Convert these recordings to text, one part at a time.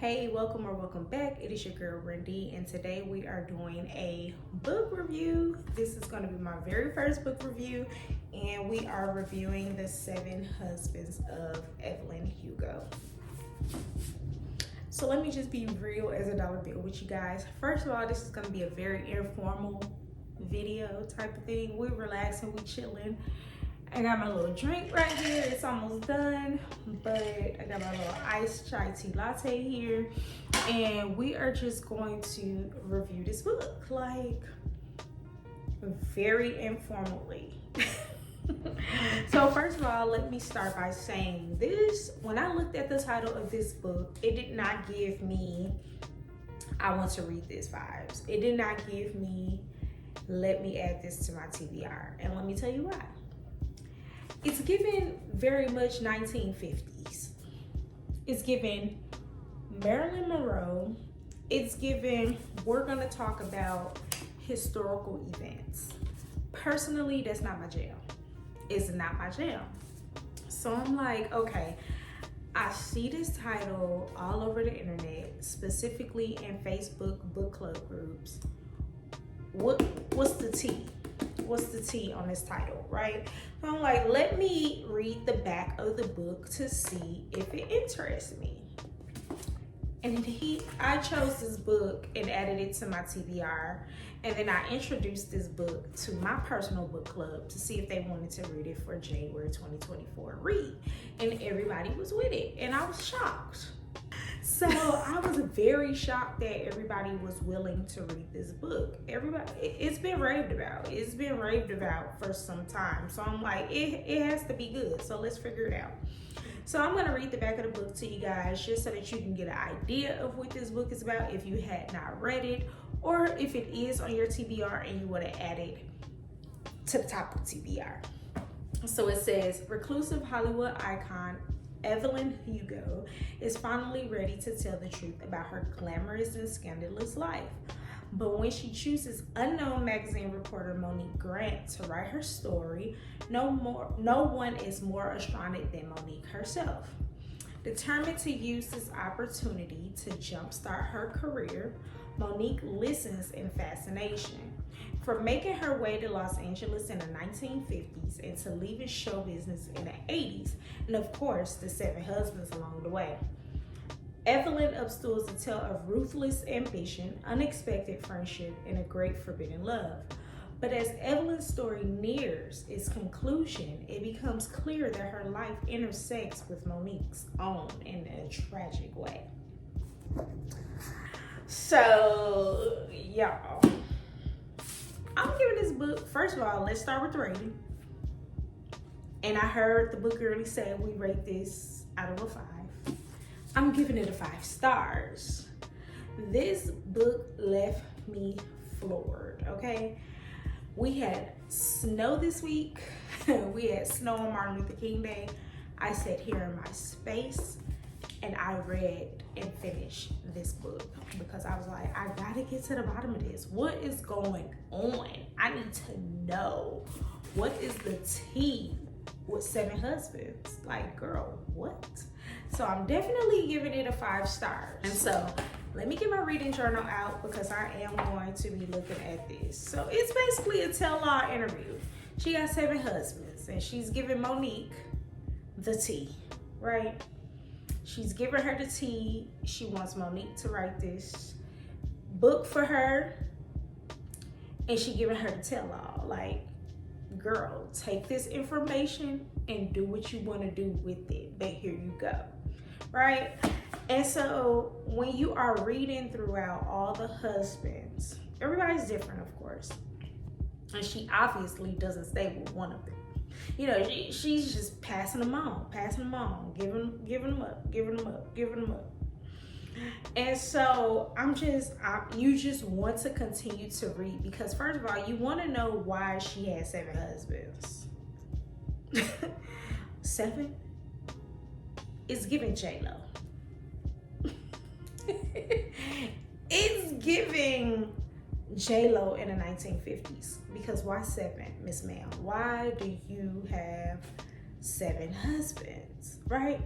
Hey, welcome or welcome back. It is your girl Randy, and today we are doing a book review. This is going to be my very first book review, and we are reviewing The Seven Husbands of Evelyn Hugo. So let me just be real as a dollar bill with you guys. First of all, this is going to be a very informal video type of thing. We're relaxing, we're chilling. I got my little drink right here. It's almost done, but I got my little iced chai tea latte here, and we are just going to review this book, like, very informally. So first of all, let me start by saying this. When I looked at the title of this book, it did not give me, I want to read this vibes. It did not give me, let me add this to my TBR. And let me tell you why. It's given very much 1950s. It's given Marilyn Monroe. It's given, we're gonna talk about historical events. Personally, that's not my jam. It's not my jam. So I'm like, okay, I see this title all over the internet, specifically in Facebook book club groups. What's the tea? What's the tea on this title, right? So I'm like, let me read the back of the book to see if it interests me. And I chose this book and added it to my TBR, and then I introduced this book to my personal book club to see if they wanted to read it for January 2024 read, and everybody was with it, and I was shocked. So I was very shocked that everybody was willing to read this book. It's been raved about. It's been raved about for some time. So I'm like, it has to be good. So let's figure it out. So I'm going to read the back of the book to you guys just so that you can get an idea of what this book is about if you had not read it, or if it is on your TBR and you want to add it to the top of the TBR. So it says, reclusive Hollywood icon Evelyn Hugo is finally ready to tell the truth about her glamorous and scandalous life. But when she chooses unknown magazine reporter Monique Grant to write her story, no one is more astounded than Monique herself. Determined to use this opportunity to jumpstart her career, Monique listens in fascination. From making her way to Los Angeles in the 1950s and to leaving show business in the 80s, and of course, the seven husbands along the way. Evelyn upstools a tale of ruthless ambition, unexpected friendship, and a great forbidden love. But as Evelyn's story nears its conclusion, it becomes clear that her life intersects with Monique's own in a tragic way. So, y'all, I'm giving this book, first of all, let's start with the rating. And I heard the book girlie say we rate this out of a 5. I'm giving it a 5 stars. This book left me floored, okay? We had snow this week. We had snow on Martin Luther King Day. I sat here in my space and I read and finished this book because I was like, I gotta get to the bottom of this. What is going on? I need to know. What is the tea with seven husbands? Like, girl, what? So I'm definitely giving it a 5 stars. And so let me get my reading journal out because I am going to be looking at this. So it's basically a tell-all interview. She got 7 husbands and she's giving Monique the tea, right? She's giving her the tea. She wants Monique to write this book for her, and she giving her the tell-all. Like, girl, take this information and do what you want to do with it. But here you go, right? And so when you are reading throughout all the husbands, everybody's different, of course, and she obviously doesn't stay with one of them. You know, she's just passing them on, giving them up. And so you just want to continue to read because first of all, you want to know why she had 7 husbands. 7? It's giving J-Lo. It's giving J-Lo in the 1950s. Because why 7, Miss Ma'am? Why do you have 7 husbands, right?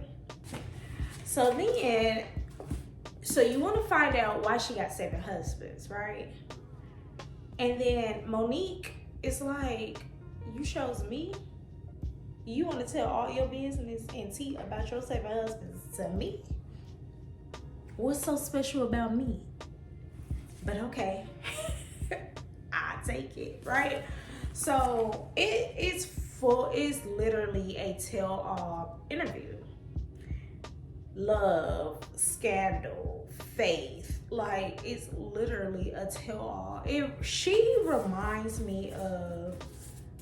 So So you want to find out why she got 7 husbands, right? And then Monique is like, you chose me? You want to tell all your business and tea about your 7 husbands to me? What's so special about me? But okay, I take it, right? So it's literally a tell-all interview. Love, scandal, faith, like it's literally a tell-all. She reminds me of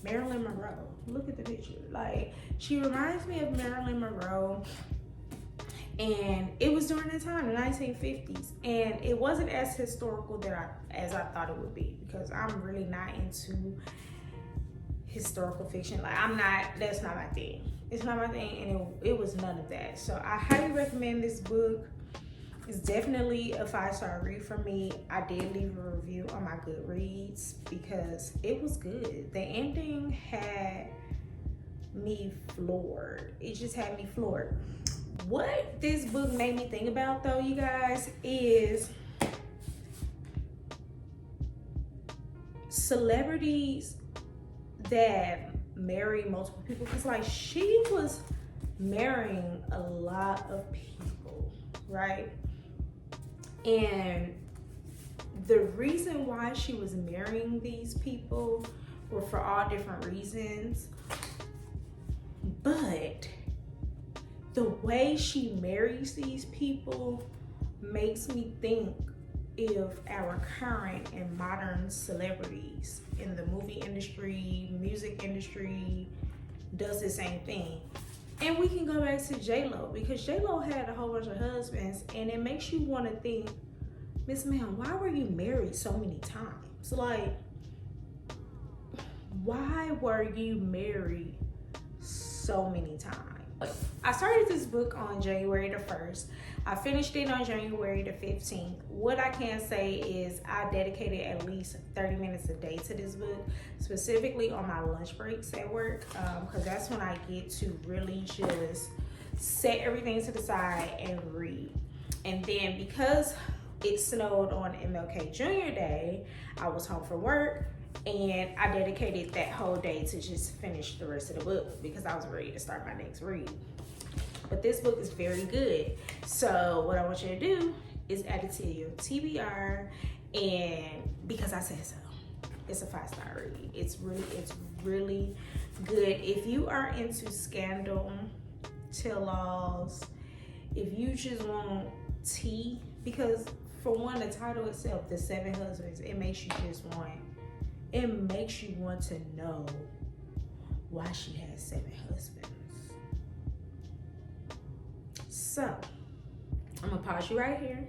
Marilyn Monroe. Look at the picture. Like, she reminds me of Marilyn Monroe. And it was during the time, the 1950s. And it wasn't as historical as I thought it would be, because I'm really not into historical fiction. Like, that's not my thing. It's not my thing, and it was none of that. So I highly recommend this book. It's definitely a 5-star read for me. I did leave a review on my Goodreads because it was good. The ending had me floored. It just had me floored. What this book made me think about, though, you guys, is celebrities that marry multiple people. Because, like, she was marrying a lot of people, right? And the reason why she was marrying these people were for all different reasons. But the way she marries these people makes me think if our current and modern celebrities in the movie industry, music industry, does the same thing. And we can go back to J-Lo, because J-Lo had a whole bunch of husbands, and it makes you want to think, Miss Ma'am, why were you married so many times? Like, why were you married so many times? I started this book on January the 1st. I finished it on January the 15th. What I can say is I dedicated at least 30 minutes a day to this book, specifically on my lunch breaks at work, because that's when I get to really just set everything to the side and read. And then because it snowed on MLK Jr. Day, I was home from work, and I dedicated that whole day to just finish the rest of the book because I was ready to start my next read. But this book is very good. So what I want you to do is add it to your TBR, and because I said so, it's a 5-star read. It's really good. If you are into scandal, tell-alls, if you just want tea, because for one, the title itself, The 7 Husbands, it makes you want to know why she has 7 husbands. So, I'm gonna pause you right here,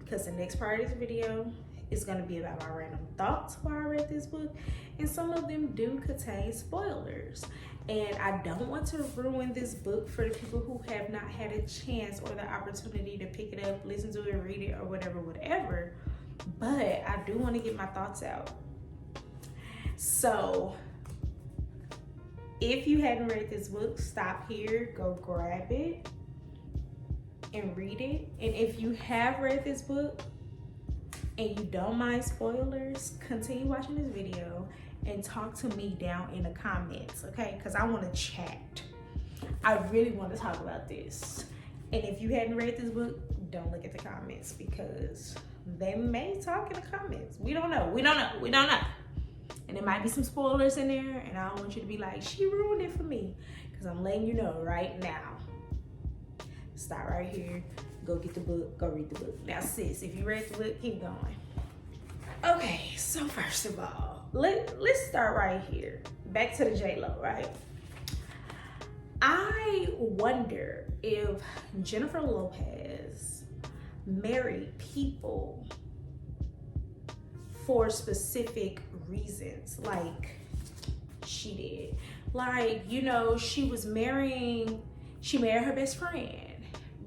because the next part of this video is gonna be about my random thoughts while I read this book, and some of them do contain spoilers. And I don't want to ruin this book for the people who have not had a chance or the opportunity to pick it up, listen to it, read it, or whatever. But I do want to get my thoughts out. So, if you hadn't read this book, stop here, go grab it, and read it. And if you have read this book and you don't mind spoilers, continue watching this video and talk to me down in the comments, okay? Because I want to chat. I really want to talk about this. And if you hadn't read this book, don't look at the comments, because they may talk in the comments. We don't know. And there might be some spoilers in there, and I don't want you to be like, she ruined it for me, because I'm letting you know right now. Stop right here, go get the book, go read the book. Now sis, if you read the book, keep going. Okay, so first of all, let's start right here. Back to the J-Lo, right? I wonder if Jennifer Lopez married people for specific reasons, like she did. Like, you know, she married her best friend.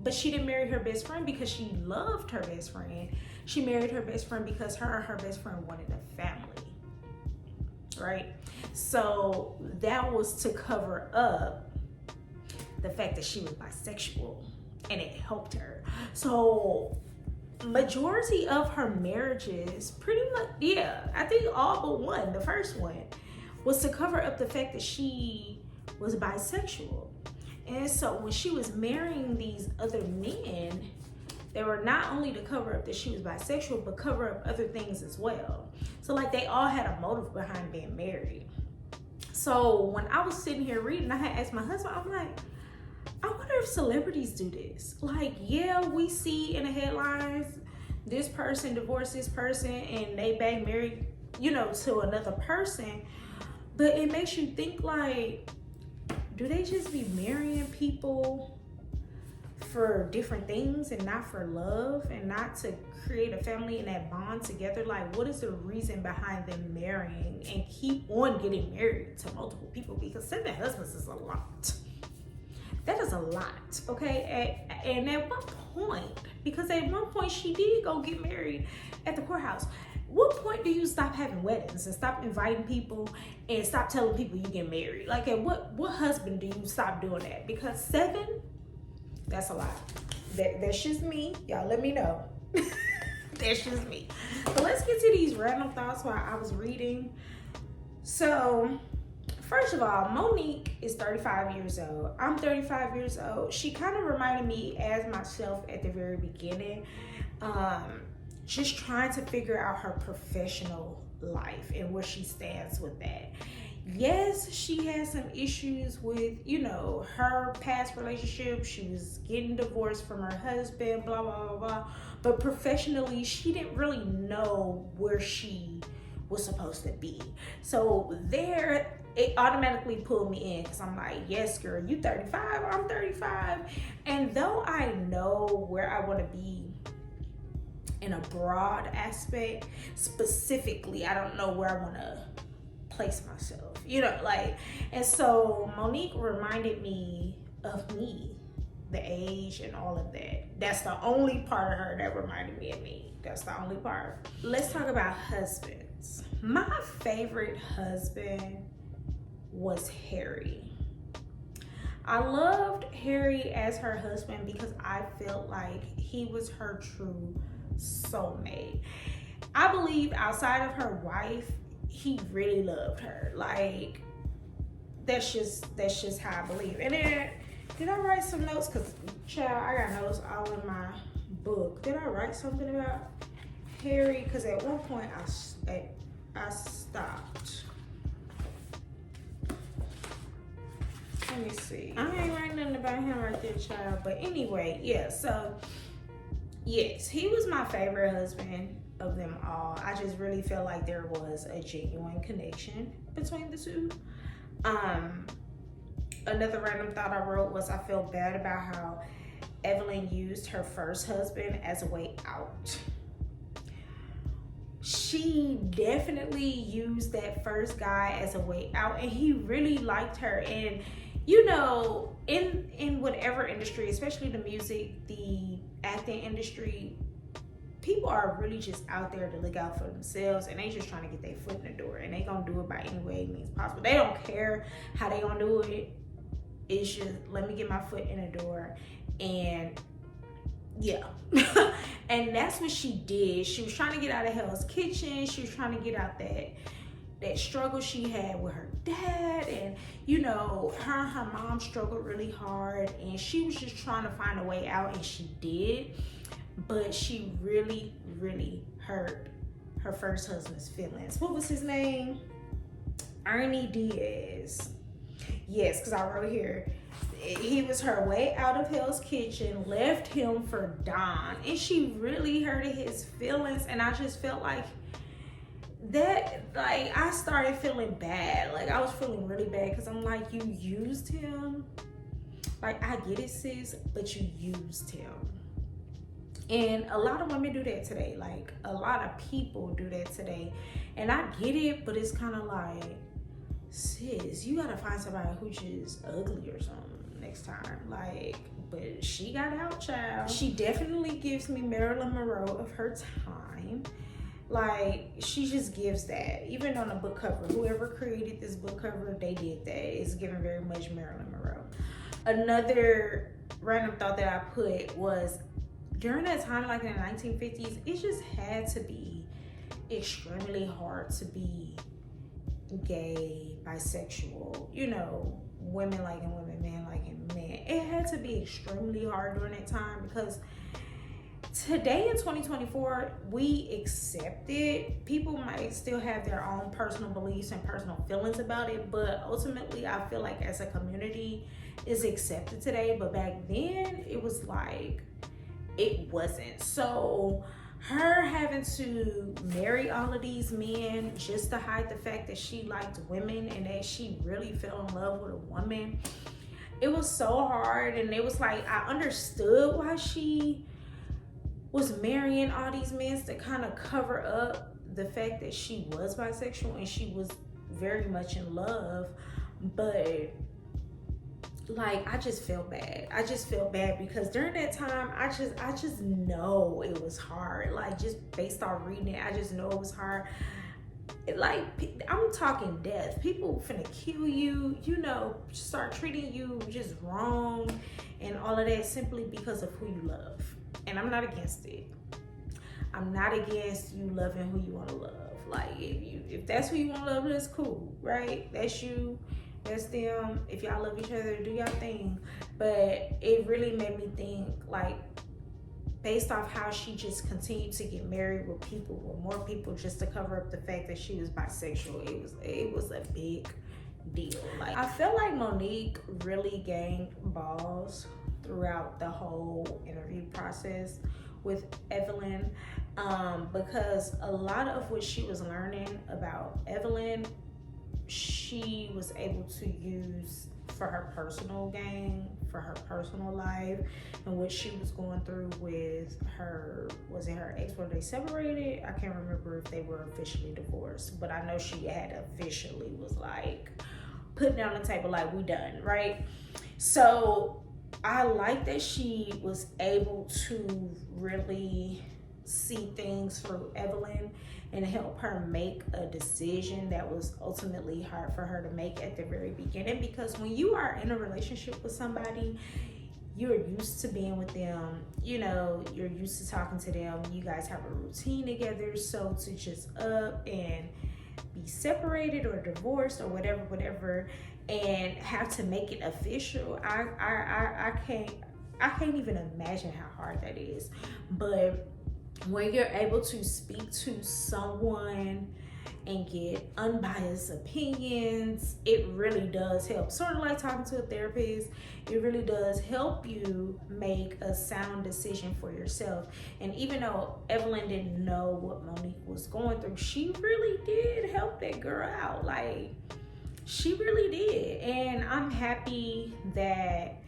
But she didn't marry her best friend because she loved her best friend. She married her best friend because her and her best friend wanted a family, right? So that was to cover up the fact that she was bisexual, and it helped her. So majority of her marriages, pretty much, yeah, I think all but one, the first one, was to cover up the fact that she was bisexual. And so when she was marrying these other men, they were not only to cover up that she was bisexual, but cover up other things as well. So like they all had a motive behind being married. So when I was sitting here reading, I had asked my husband, I'm like, I wonder if celebrities do this. Like, yeah, we see in the headlines, this person divorced this person and they back married, you know, to another person. But it makes you think, like, do they just be marrying people for different things and not for love and not to create a family and that bond together? Like, what is the reason behind them marrying and keep on getting married to multiple people? Because 7 husbands is a lot. That is a lot, okay? And at one point, because at one point she did go get married at the courthouse. What point do you stop having weddings and stop inviting people and stop telling people you get married? Like, at what husband do you stop doing that? Because 7, that's a lot. That's just me. Y'all let me know. That's just me. So let's get to these random thoughts while I was reading. So, first of all, Monique is 35 years old. I'm 35 years old. She kind of reminded me as myself at the very beginning. Just trying to figure out her professional life and where she stands with that. Yes, she has some issues with, you know, her past relationship. She was getting divorced from her husband, blah, blah, blah, blah. But professionally, she didn't really know where she was supposed to be. So there, it automatically pulled me in because I'm like, yes, girl, you 35, I'm 35. And though I know where I want to be in a broad aspect, specifically, I don't know where I want to place myself, you know, like. And so Monique reminded me of me, the age and all of that. That's the only part of her that reminded me of me. That's the only part. Let's talk about husbands. My favorite husband was Harry. I loved Harry as her husband because I felt like he was her true soulmate. I believe outside of her wife, he really loved her. Like, that's just how I believe. And then, did I write some notes? Because, child, I got notes all in my book. Did I write something about Harry? Because at one point I stopped. Let me see. I ain't writing nothing about him right there, child. But anyway, yeah, so yes, he was my favorite husband of them all. I just really felt like there was a genuine connection between the two. Another random thought I wrote was I felt bad about how Evelyn used her first husband as a way out. She definitely used that first guy as a way out, and he really liked her. And you know, in whatever industry, especially the music, the acting industry, people are really just out there to look out for themselves, and they just trying to get their foot in the door, and they gonna do it by any way it means possible. They don't care how they gonna do it. It's just, let me get my foot in the door. And yeah. And that's what she did. She was trying to get out of Hell's Kitchen. She was trying to get out that struggle she had with her dad, and you know, her and her mom struggled really hard, and she was just trying to find a way out, and she did. But she really hurt her first husband's feelings. What was his name? Ernie Diaz. Yes, because I wrote here, he was her way out of Hell's Kitchen, left him for Don, and she really hurted his feelings. And I just felt like that, like, I started feeling bad. Like, I was feeling really bad because I'm like, you used him. Like, I get it, sis, but you used him. And a lot of women do that today. Like, a lot of people do that today. And I get it, but it's kind of like, sis, you gotta find somebody who's just ugly or something next time. Like, but she got out, child. She definitely gives me Marilyn Monroe of her time. Like, she just gives that. Even on the book cover, whoever created this book cover, they did that. It's giving very much Marilyn Monroe. Another random thought that I put was during that time, like in the 1950s, it just had to be extremely hard to be gay, bisexual, you know, women liking women, men liking men. It had to be extremely hard during that time, because today in 2024, we accept it. People might still have their own personal beliefs and personal feelings about it, but ultimately I feel like as a community it's accepted today. But back then it was like, it wasn't. So her having to marry all of these men just to hide the fact that she liked women and that she really fell in love with a woman, it was so hard. And it was like, I understood why she was marrying all these men, to kind of cover up the fact that she was bisexual and she was very much in love. But like, I just feel bad. I just feel bad because during that time, I just know it was hard. Like, just based on reading it, I just know it was hard. Like, I'm talking death. People finna kill you, you know, start treating you just wrong and all of that, simply because of who you love. And I'm not against it. I'm not against you loving who you want to love. Like, if that's who you want to love, that's cool, right? That's you, that's them. If y'all love each other, do y'all thing. But it really made me think, like, based off how she just continued to get married with more people, just to cover up the fact that she was bisexual. It was a big deal. Like, I feel like Monique really gained balls throughout the whole interview process with Evelyn, because a lot of what she was learning about Evelyn, she was able to use for her personal gain, for her personal life, and what she was going through with her, was it her ex? Were they separated? I can't remember if they were officially divorced, but I know she had officially was like putting down the table, like, we done, right? So I like that she was able to really see things through Evelyn and help her make a decision that was ultimately hard for her to make at the very beginning. Because when you are in a relationship with somebody, you're used to being with them, you know, you're used to talking to them, you guys have a routine together. So to just up and be separated or divorced or whatever, and have to make it official, I can't even imagine how hard that is. But when you're able to speak to someone and get unbiased opinions, it really does help. Sort of like talking to a therapist, it really does help you make a sound decision for yourself. And even though Evelyn didn't know what Monique was going through, she really did help that girl out. Like, she really did. And I'm happy that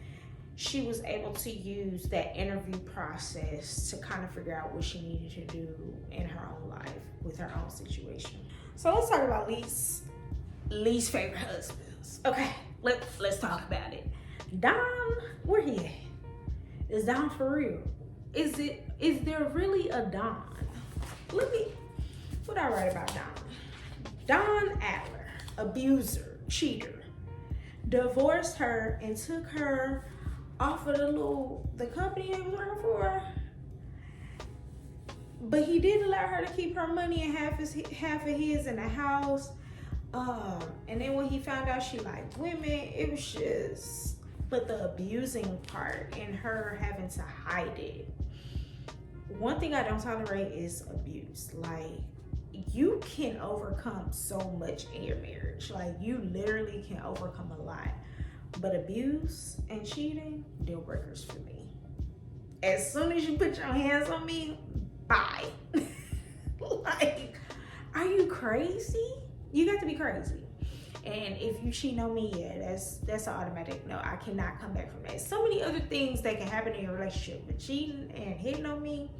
she was able to use that interview process to kind of figure out what she needed to do in her own life with her own situation. So let's talk about least favorite husbands. Okay, let's talk about it. Don, where he at? Is Don for real? Is there really a Don? What I write about Don? Don Adler, abuser, cheater, divorced her and took her off of the company he was working for. But he did allow her to keep her money and half of his in the house. And then when he found out she liked women, it was just, but the abusing part and her having to hide it. One thing I don't tolerate is abuse. Like, you can overcome so much in your marriage. Like, you literally can overcome a lot. But abuse and cheating, deal breakers for me. As soon as you put your hands on me, bye. Like, are you crazy? You got to be crazy. And if you cheat on me, yeah, that's an automatic no. I cannot come back from that. So many other things that can happen in your relationship, but cheating and hitting on me,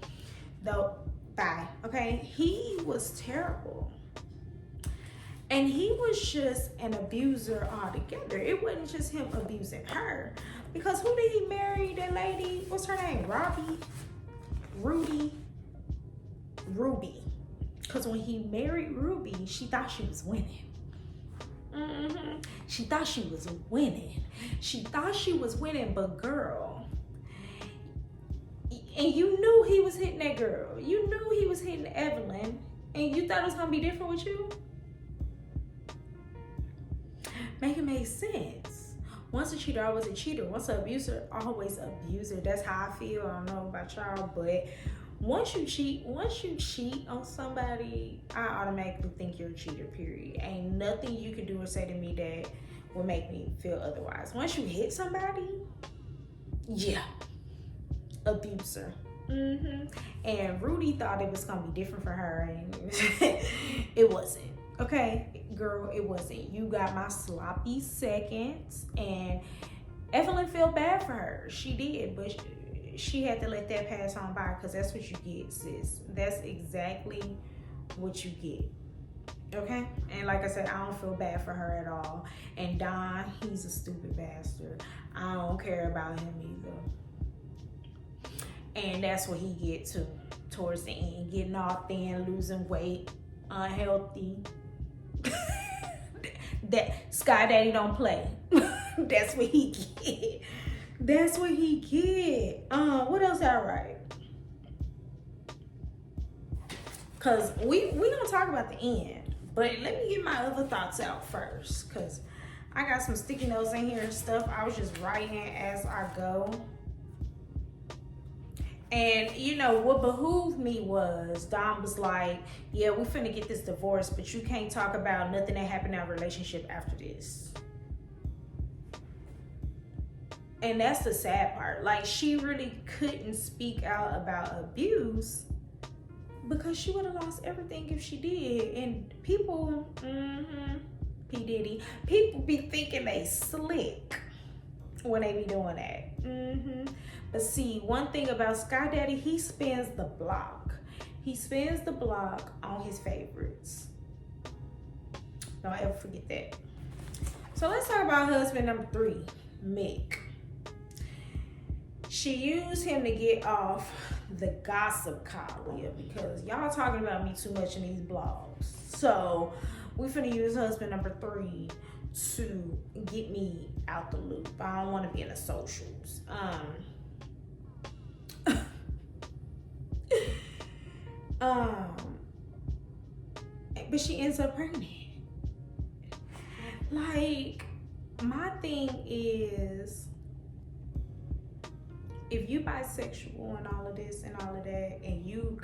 though, bye. Okay, he was terrible. And he was just an abuser altogether. It wasn't just him abusing her. Because who did he marry, that lady? What's her name? Ruby. Because when he married Ruby, she thought she was winning. She thought she was winning. But girl, And you knew he was hitting that girl. You knew he was hitting Evelyn. And you thought it was going to be different with you? Make it make sense. Once a cheater, always a cheater. Once an abuser, always abuser. That's how I feel. I don't know about y'all, but once you cheat on somebody, I automatically think you're a cheater, period. Ain't nothing you can do or say to me that will make me feel otherwise. Once you hit somebody, yeah, abuser. And Rudy thought it was gonna be different for her, and it wasn't. Okay, girl, it wasn't. You got my sloppy seconds, and Evelyn felt bad for her. She did, but she had to let that pass on by, because that's what you get, sis. That's exactly what you get. Okay? And like I said, I don't feel bad for her at all. And Don, he's a stupid bastard. I don't care about him either. And that's what he get to towards the end. Getting all thin, losing weight, unhealthy. That Sky Daddy don't play. That's what he get. That's what he get. What else I write? Cause we gonna talk about the end, but let me get my other thoughts out first, cause I got some sticky notes in here and stuff. I was just writing as I go. And you know what behooved me was Dom was like, yeah, we finna get this divorce, but you can't talk about nothing that happened in our relationship after this. And that's the sad part. Like, she really couldn't speak out about abuse because she would have lost everything if she did. And people, P. Diddy, people be thinking they slick when they be doing that. But see, one thing about Sky Daddy, he spins the block. He spins the block on his favorites. Don't ever forget that. So let's talk about husband number 3, Mick. She used him to get off the gossip column because y'all talking about me too much in these blogs. So we finna use husband number 3 to get me out the loop. I don't want to be in the socials. But she ends up pregnant. Like, my thing is, if you bisexual and all of this and all of that, and you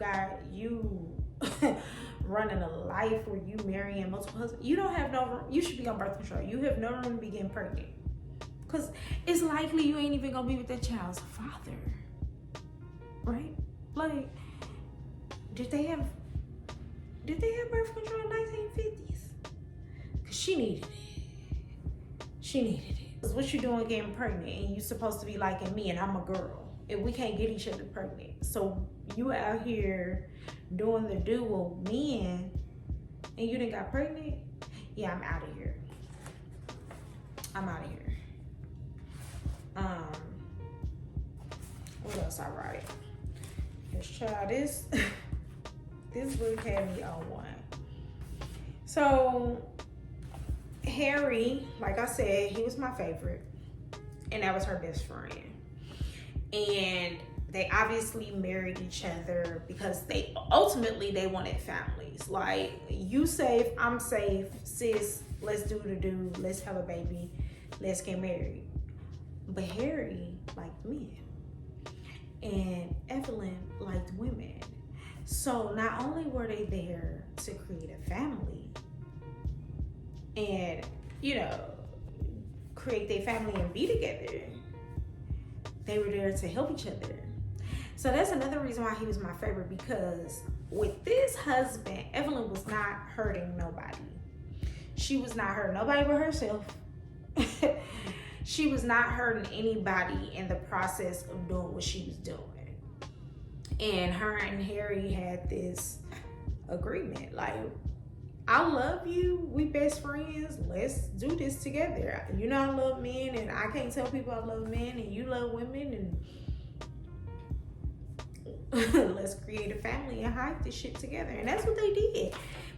running a life where you marrying multiple husbands, you don't have no room. You should be on birth control. You have no room to be getting pregnant, because it's likely you ain't even gonna be with that child's father, right? Like, did they have birth control in 1950s? Because she needed it. She needed it. Because what you doing getting pregnant, and you supposed to be liking me, and I'm a girl, and we can't get each other pregnant. So you out here doing the do with men, and you done got pregnant? Yeah, I'm out of here. I'm out of here. What else I write? This child, this book had me on one. So Harry, like I said, he was my favorite, and that was her best friend. And they obviously married each other because they ultimately wanted families. Like, you safe, I'm safe, sis, let's do the do, let's have a baby, let's get married. But Harry liked men, and Evelyn liked women. So not only were they there to create a family and, you know, create their family and be together, they were there to help each other. So that's another reason why he was my favorite, because with this husband, Evelyn was not hurting nobody. She was not hurting nobody but herself. She was not hurting anybody in the process of doing what she was doing. And her and Harry had this agreement, like, I love you, we best friends, let's do this together. You know I love men, and I can't tell people I love men, and you love women, and let's create a family and hide this shit together. And that's what they did.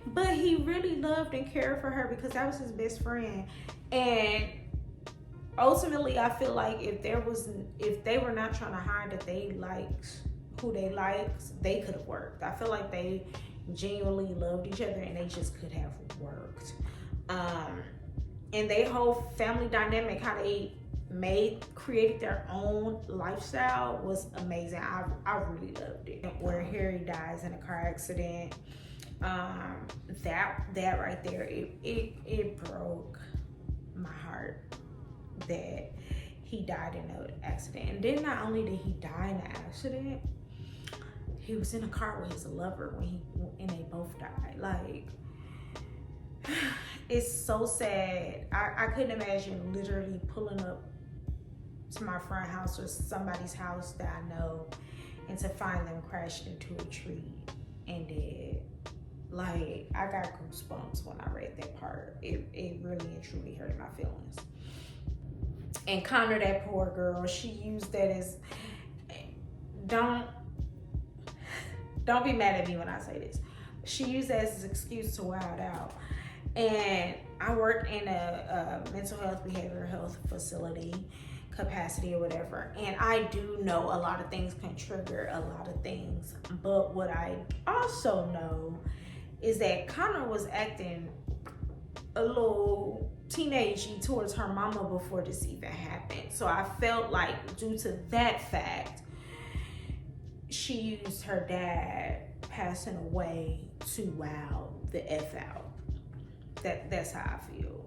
But he really loved and cared for her because that was his best friend. And ultimately, I feel like if they were not trying to hide that they liked who they liked, they could have worked. I feel like they genuinely loved each other and they just could have worked. And their whole family dynamic, how they created their own lifestyle, was amazing. I really loved it. Where Harry dies in a car accident, that right there, it broke my heart that he died in an accident. And then not only did he die in an accident, he was in a car with his lover and they both died. Like, it's so sad. I couldn't imagine literally pulling up to my friend's house or somebody's house that I know and to find them crashed into a tree and dead. Like, I got goosebumps when I read that part. It really and truly hurt my feelings. And Connor, that poor girl, she used that as, don't be mad at me when I say this. She used that as an excuse to wild out. And I work in a mental health, behavioral health facility capacity or whatever. And I do know a lot of things can trigger a lot of things. But what I also know is that Connor was acting a little teenagey towards her mama before this even happened. So I felt like due to that fact, she used her dad passing away to wow the F out. That's how I feel.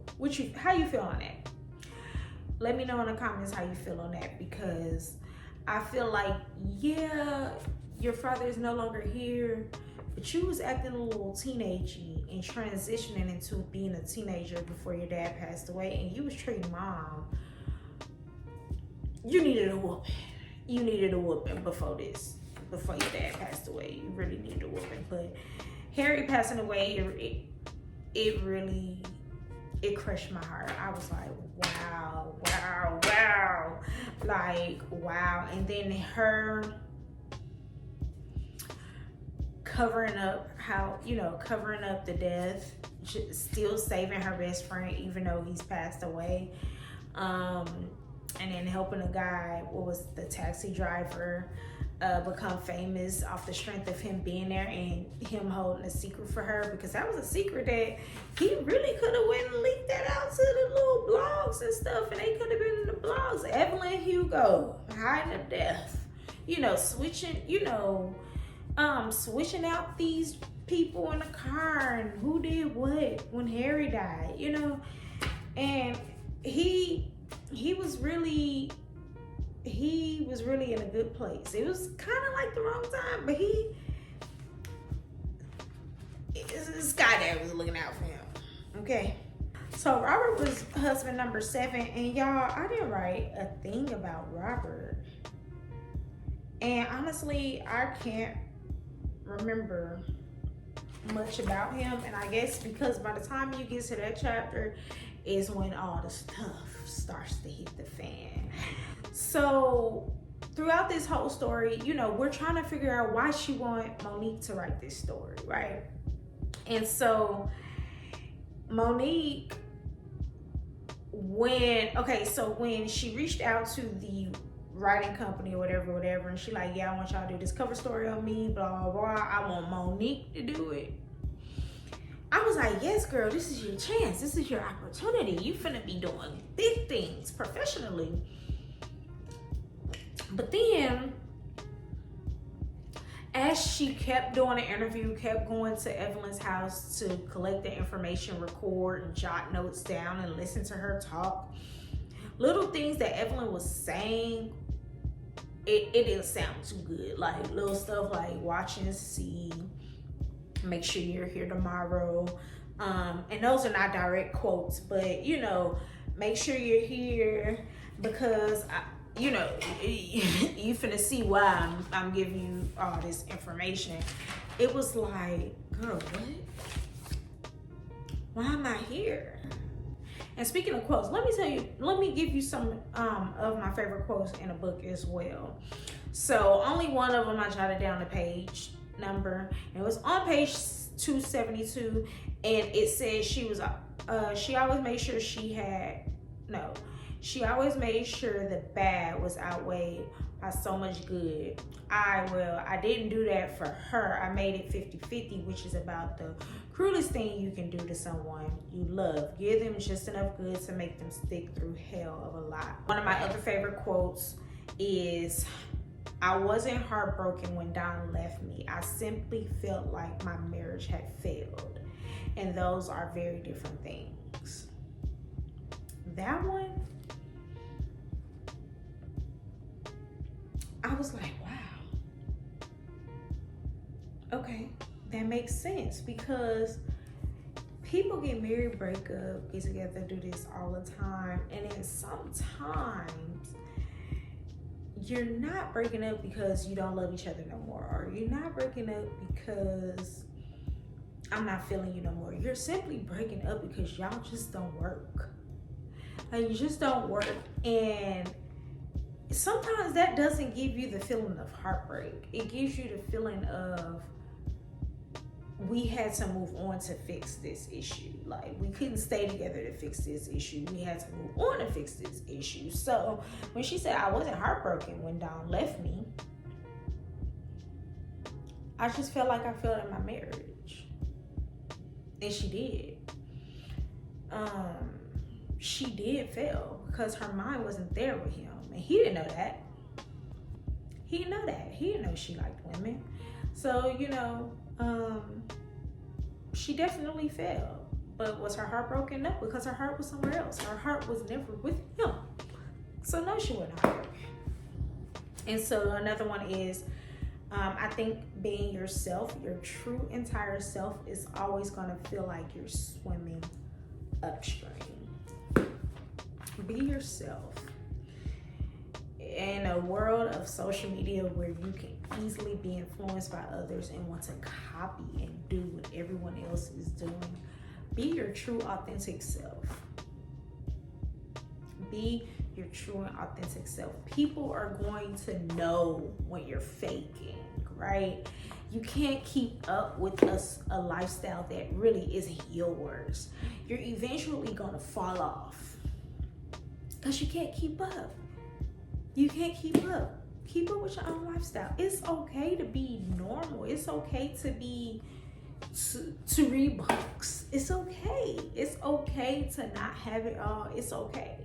How you feel on that? Let me know in the comments how you feel on that, because I feel like, yeah, your father is no longer here, but you was acting a little teenagey and transitioning into being a teenager before your dad passed away, and you was treating mom. You needed a whooping. You needed a whooping before your dad passed away. You really needed a whooping. But Harry passing away, it really crushed my heart. I was like, wow. Like, wow. And then her covering up the death, still saving her best friend even though he's passed away, and then helping a guy, what was the taxi driver, become famous off the strength of him being there and him holding a secret for her, because that was a secret that he really could have went and leaked that out to the little blogs and stuff, and they could have been in the blogs. Evelyn Hugo hiding to death, switching out these people in the car and who did what when Harry died, and he was really in a good place. It was kind of like the wrong time, but this guy there was looking out for him. Okay. So Robert was husband number 7, and y'all, I didn't write a thing about Robert. And honestly, I can't remember much about him, and I guess because by the time you get to that chapter is when all the stuff starts to hit the fan. So throughout this whole story, we're trying to figure out why she wanted Monique to write this story, right? And so Monique, when she reached out to the writing company or whatever, and she like, yeah, I want y'all to do this cover story on me, blah, blah, blah. I want Monique to do it. I was like, yes, girl, this is your chance. This is your opportunity. You finna be doing big things professionally. But then, as she kept doing the interview, kept going to Evelyn's house to collect the information, record and jot notes down and listen to her talk, little things that Evelyn was saying, it didn't sound too good. Like little stuff like watch and see, make sure you're here tomorrow. And those are not direct quotes, but make sure you're here because you finna see why I'm giving you all this information. It was like, girl, what? Why am I here? And speaking of quotes, let me give you some of my favorite quotes in a book as well. So only one of them I jotted down the page number. It was on page 272, and it says she always made sure she She always made sure the bad was outweighed by so much good. I didn't do that for her. I made it 50-50, which is about the cruelest thing you can do to someone you love. Give them just enough good to make them stick through hell of a lot. One of my other favorite quotes is, I wasn't heartbroken when Don left me. I simply felt like my marriage had failed. And those are very different things. That one, I was like, wow. Okay, that makes sense, because people get married, break up, get together, do this all the time. And then sometimes you're not breaking up because you don't love each other no more, or you're not breaking up because I'm not feeling you no more. You're simply breaking up because y'all just don't work. Like, you just don't work. And sometimes that doesn't give you the feeling of heartbreak. It gives you the feeling of, we had to move on to fix this issue. Like, we couldn't stay together to fix this issue. We had to move on to fix this issue. So when she said I wasn't heartbroken when Don left me, I just felt like I failed in my marriage. And she did. She did fail because her mind wasn't there with him. And he didn't know that. He didn't know that. He didn't know she liked women. So, she definitely failed. But was her heart broken? No, because her heart was somewhere else. Her heart was never with him. So no, she wasn't heartbroken. And so another one is, I think being yourself, your true entire self, is always going to feel like you're swimming upstream. Be yourself. In a world of social media where you can easily be influenced by others and want to copy and do what everyone else is doing, be your true authentic self. Be your true and authentic self. People are going to know when you're faking, right? You can't keep up with a lifestyle that really isn't yours. You're eventually going to fall off because you can't keep up. You can't keep up. Keep up with your own lifestyle. It's okay to be normal. It's okay to be to read books. It's okay. It's okay to not have it all. It's okay.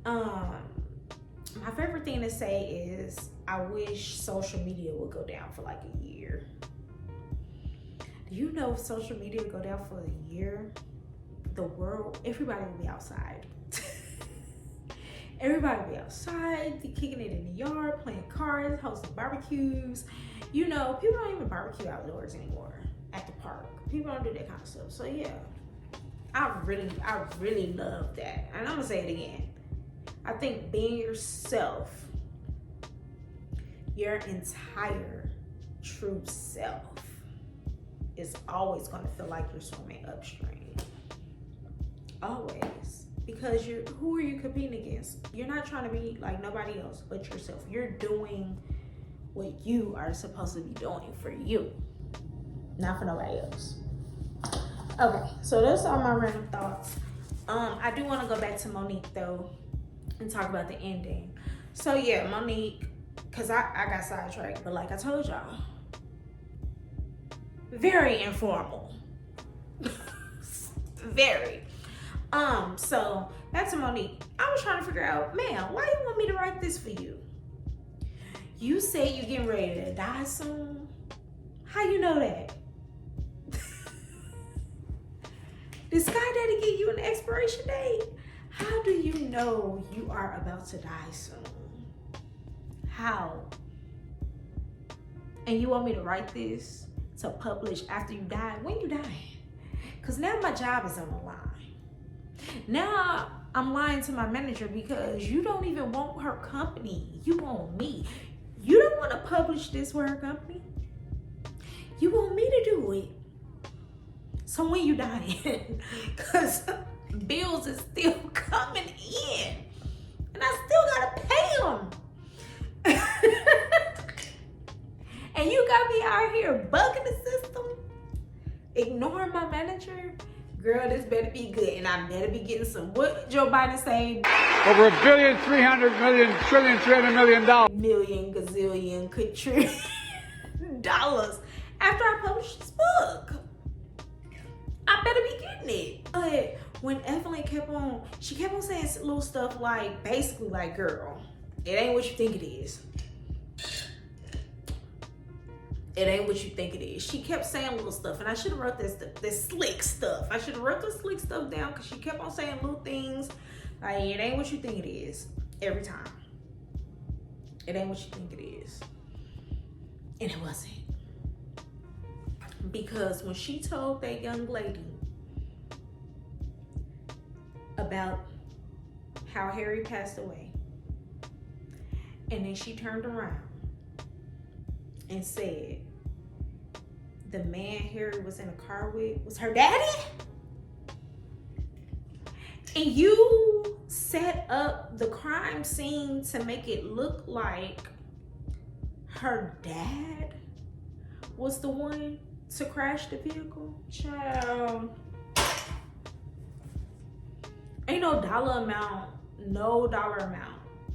My favorite thing to say is, I wish social media would go down for like a year. Do you know if social media would go down for a year, the world, everybody would be outside. Everybody would be outside, kicking it in the yard, playing cards, hosting barbecues. People don't even barbecue outdoors anymore at the park. People don't do that kind of stuff. So yeah, I really love that. And I'm gonna say it again. I think being yourself, your entire true self, is always gonna feel like you're swimming upstream. Always. Because who are you competing against? You're not trying to be like nobody else but yourself. You're doing what you are supposed to be doing for you, not for nobody else. Okay, so those are my random thoughts. I do want to go back to Monique though and talk about the ending. So yeah, Monique, because I got sidetracked, but like I told y'all, very informal. Very. So back to Monique. I was trying to figure out, man, why you want me to write this for you? You say you're getting ready to die soon. How you know that? Did Sky Daddy give you an expiration date? How do you know you are about to die soon? How? And you want me to write this to publish after you die? When you dying? Because now my job is on the line. Now I'm lying to my manager because you don't even want her company. You want me. You don't want to publish this with her company. You want me to do it. So when you dying? Because bills is still coming in. And I still got to pay them. And you got me out here bugging the system, ignoring my manager, Girl, this better be good, and I better be getting some. What Joe Biden say? Over $1,300,300,300,000,000. Million, gazillion, quadrillion dollars after I published this book. I better be getting it. But when Evelyn kept on saying little stuff like, basically like, girl, it ain't what you think it is. It ain't what you think it is. She kept saying little stuff, and I should have wrote this slick stuff. I should have wrote the slick stuff down, because she kept on saying little things like, it ain't what you think it is every time. It ain't what you think it is. And it wasn't. Because when she told that young lady about how Harry passed away, and then she turned around and said the man Harry was in a car with was her daddy, and you set up the crime scene to make it look like her dad was the one to crash the vehicle. Child, ain't no dollar amount.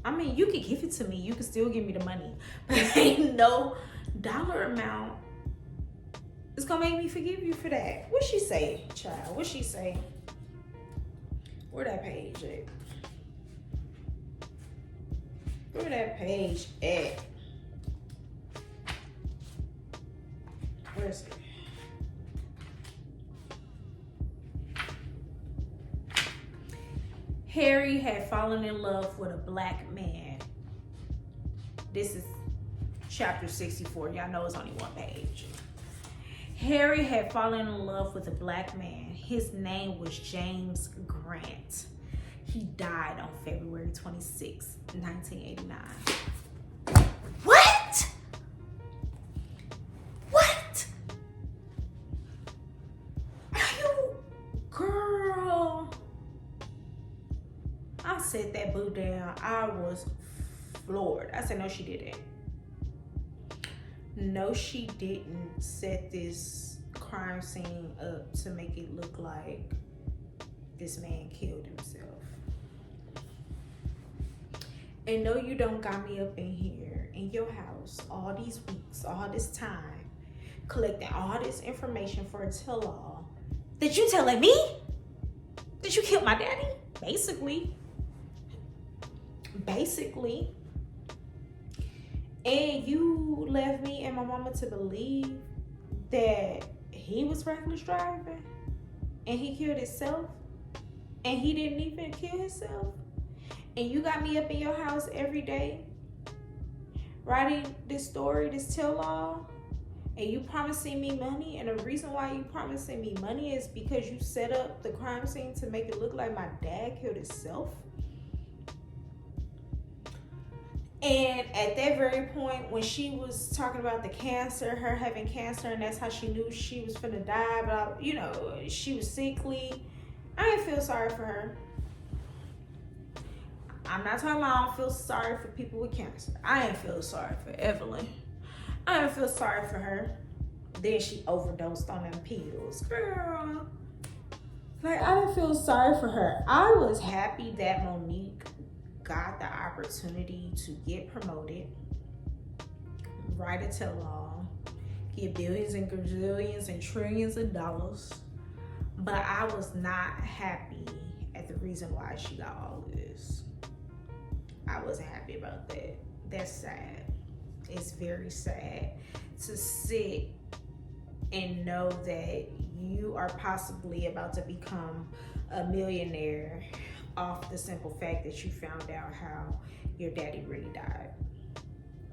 I mean, you could give it to me, you could still give me the money, but ain't no dollar amount is gonna make me forgive you for that. What she say, child? What she say? Where that page at? Where that page at? Where is it? Harry had fallen in love with a black man. This is chapter 64. Y'all know it's only one page. Harry had fallen in love with a black man. His name was James Grant. He died on February 26, 1989. What? What? Are you, girl? I set that boo down. I was floored. I said, no, she didn't. No, she didn't set this crime scene up to make it look like this man killed himself. And no, you don't got me up in here in your house all these weeks, all this time, collecting all this information for a tell-all. That you telling me that you killed my daddy? Basically. And you left me and my mama to believe that he was reckless driving and he killed himself and he didn't even kill himself. And you got me up in your house every day writing this story, this tell-all, and you promising me money. And the reason why you promising me money is because you set up the crime scene to make it look like my dad killed himself. And at that very point, when she was talking about the cancer, her having cancer, and that's how she knew she was finna die, but you know, she was sickly, I didn't feel sorry for her. I'm not talking about I don't feel sorry for people with cancer. I didn't feel sorry for Evelyn. I didn't feel sorry for her. Then she overdosed on them pills. Girl. Like, I didn't feel sorry for her. I was happy that Monique got the opportunity to get promoted, write a tell-all, get billions and gazillions and trillions of dollars. But I was not happy at the reason why she got all of this. I wasn't happy about that. That's sad. It's very sad to sit and know that you are possibly about to become a millionaire off the simple fact that you found out how your daddy really died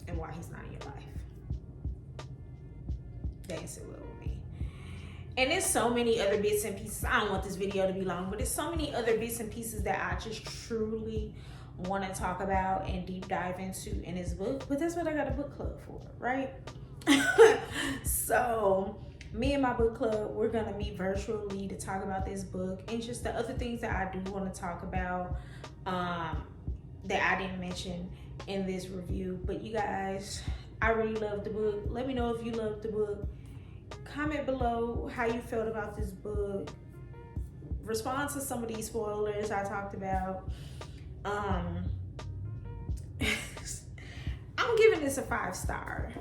and why he's not in your life. That ain't sit well with me. And there's so many other bits and pieces. I don't want this video to be long, but there's so many other bits and pieces that I just truly want to talk about and deep dive into in this book. But that's what I got a book club for, right? So me and my book club, we're gonna meet virtually to talk about this book and just the other things that I do want to talk about that I didn't mention in this review. But you guys, I really love the book. Let me know if you love the book. Comment below how you felt about this book. respond to some of these spoilers I talked about. I'm giving this a 5-star.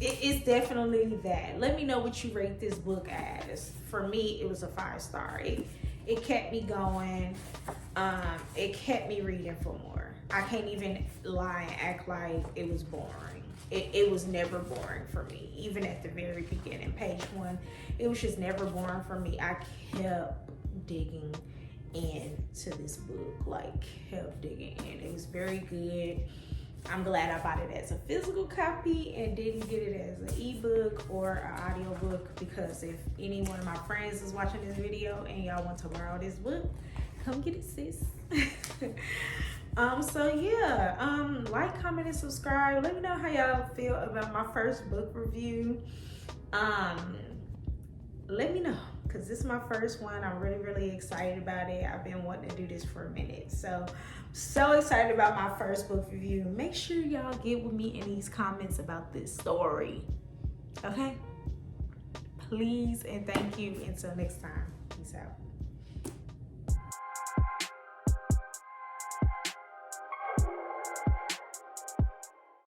It's definitely that. Let me know what you rate this book as. For me, it was a 5-star. It kept me going. It kept me reading for more. I can't even lie and act like it was boring. It was never boring for me. Even at the very beginning, page 1, it was just never boring for me. I kept digging into this book, like kept digging in. It was very good. I'm glad I bought it as a physical copy and didn't get it as an ebook or an audiobook, because if any one of my friends is watching this video and y'all want to borrow this book, come get it, sis. So yeah, like, comment, and subscribe. Let me know how y'all feel about my first book review. Let me know, because this is my first one. I'm really excited about it. I've been wanting to do this for a minute, so excited about my first book review. Make sure y'all get with me in these comments about this story, okay? Please and thank you. Until next time, peace out.